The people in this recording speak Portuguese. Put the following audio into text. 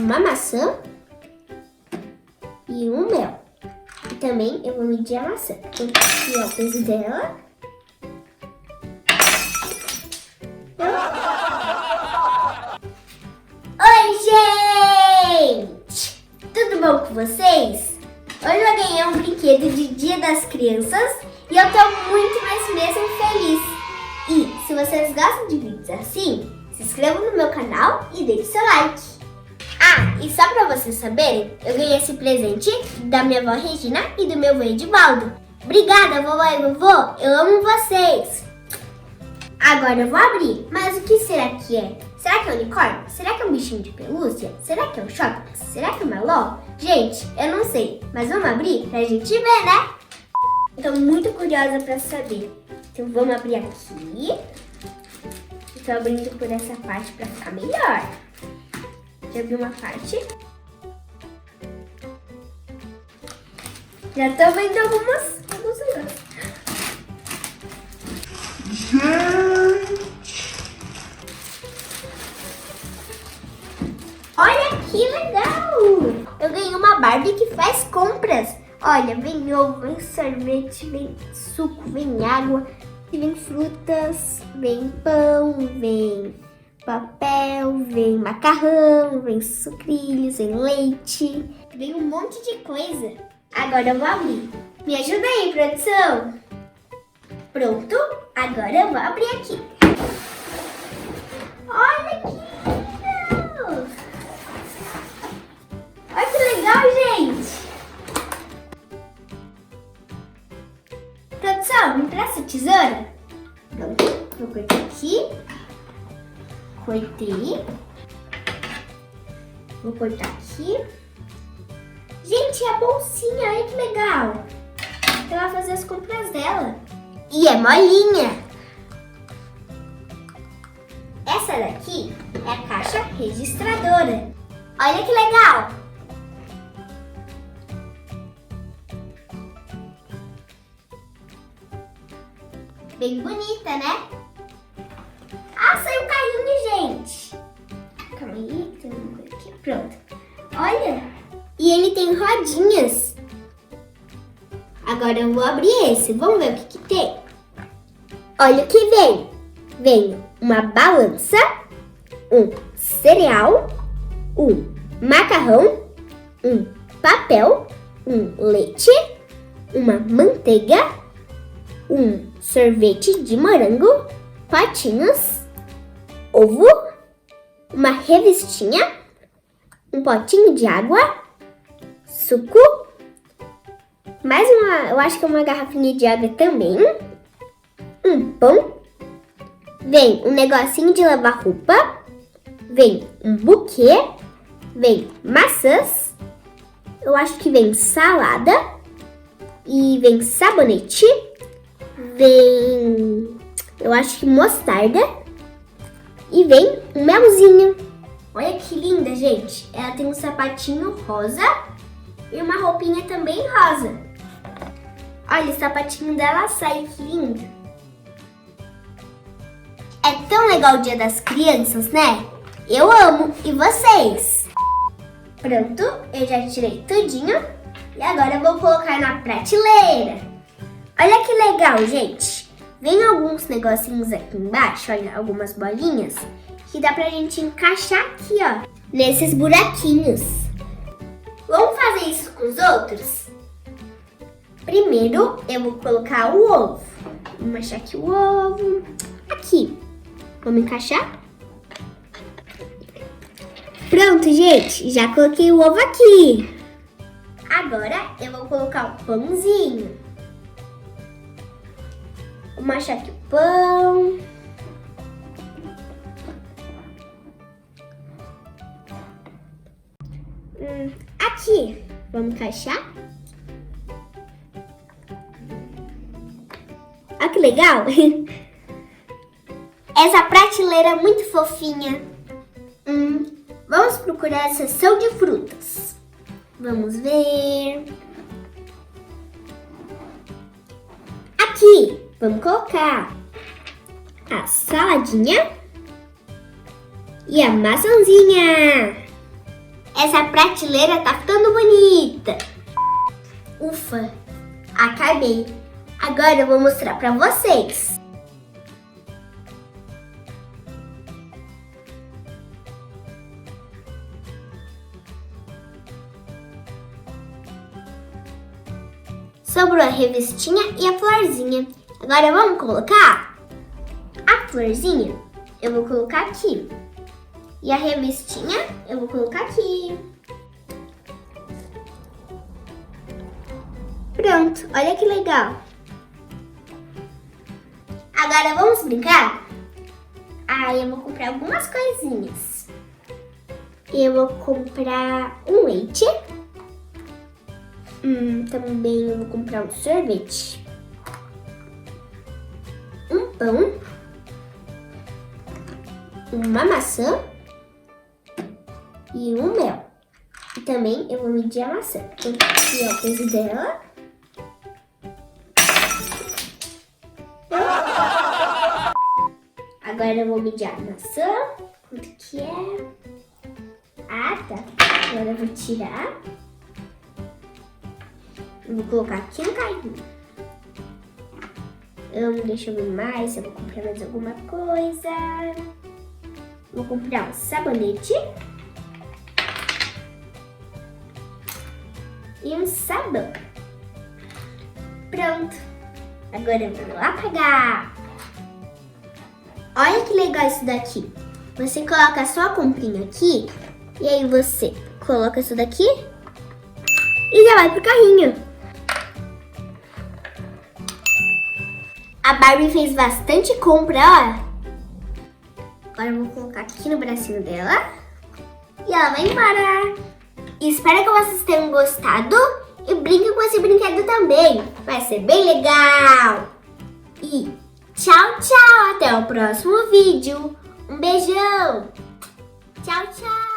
uma maçã e um mel. E também eu vou medir a maçã. Então, aqui é o peso dela. Oi, gente! Tudo bom com vocês? Hoje eu ganhei um brinquedo de Dia das Crianças e eu tô muito, mas mesmo feliz. E se vocês gostam de vídeos assim, se inscrevam no meu canal e deixe seu like. Ah, e só pra vocês saberem, eu ganhei esse presente da minha avó Regina e do meu avô Edivaldo. Obrigada, vovó e vovô, eu amo vocês! Agora eu vou abrir, mas o que será que é? Será que é um unicórnio? Será que é um bichinho de pelúcia? Será que é um Choctax? Será que é uma LOL? Gente, eu não sei, mas vamos abrir pra gente ver, né? Estou muito curiosa pra saber. Então vamos abrir aqui. Estou abrindo por essa parte pra ficar melhor. Já abri uma parte. Já tô vendo alguns negócios. Olha que legal! Eu ganhei uma Barbie que faz compras. Olha, vem ovo, vem sorvete, vem suco, vem água, vem frutas, vem pão, vem papel, vem macarrão, vem sucrilhos, vem leite, vem um monte de coisa. Agora eu vou abrir. Me ajuda aí, produção. Pronto, agora eu vou abrir aqui. Olha que legal! Olha que legal, gente! Produção, me empresta a tesoura? Pronto, vou cortar aqui. Cortei. Vou cortar aqui. Gente, a bolsinha, olha que legal! Ela vai fazer as compras dela. E é molinha! Essa daqui é a caixa registradora. Olha que legal! Bem bonita, né? Ah, saiu um carrinho, gente! Calma aí, tem uma coisa aqui. Pronto. Olha! E ele tem rodinhas. Agora eu vou abrir esse. Vamos ver o que tem. Olha o que vem. Vem uma balança, um cereal, um macarrão, um papel, um leite, uma manteiga, um sorvete de morango, potinhos, ovo, uma revistinha, um potinho de água, suco, mais uma, eu acho que é uma garrafinha de água também, um pão, vem um negocinho de lavar roupa, vem um buquê, vem maçãs, eu acho que vem salada e vem sabonete, vem, eu acho que mostarda e vem um melzinho. Olha que linda, gente. Ela tem um sapatinho rosa e uma roupinha também rosa. Olha, o sapatinho dela sai, que lindo. É tão legal o Dia das Crianças, né? Eu amo. E vocês? Pronto, eu já tirei tudinho. E agora eu vou colocar na prateleira. Olha que legal, gente. Vem alguns negocinhos aqui embaixo, olha, algumas bolinhas, que dá pra gente encaixar aqui, ó, nesses buraquinhos. Vamos fazer isso com os outros? Primeiro, eu vou colocar o ovo. Vamos achar aqui o ovo. Aqui. Vamos encaixar? Pronto, gente. Já coloquei o ovo aqui. Agora, eu vou colocar o pãozinho. Vamos achar aqui o pão. Aqui. Vamos encaixar. Olha que legal. Essa prateleira é muito fofinha. Vamos procurar a seção de frutas. Vamos ver. Aqui, vamos colocar a saladinha e a maçãzinha. essa prateleira tá ficando bonita. Ufa, acabei. Agora eu vou mostrar pra vocês. Sobrou a revistinha e a florzinha. Agora vamos colocar a florzinha. Eu vou colocar aqui. E a revistinha eu vou colocar aqui. Pronto, olha que legal. Agora vamos brincar? Eu vou comprar algumas coisinhas. Eu vou comprar um leite. Também eu vou comprar um sorvete. Um pão. Uma maçã. E um mel. E também eu vou medir a maçã. Aqui é o peso dela. Agora eu vou medir a maçã. Quanto que é? Tá. Agora eu vou tirar. Eu vou colocar aqui no carrinho. Deixa eu ver mais. Eu vou comprar mais alguma coisa. Vou comprar um sabonete. E um sabão. Pronto. Agora eu vou lá pagar. Olha que legal isso daqui. Você coloca a sua comprinha aqui. E aí você coloca isso daqui. E já vai pro carrinho. A Barbie fez bastante compra, ó. Agora eu vou colocar aqui no bracinho dela. E ela vai embora. Espero que vocês tenham gostado. E brinquem com esse brinquedo também. Vai ser bem legal. E tchau, tchau. Até o próximo vídeo. Um beijão. Tchau, tchau.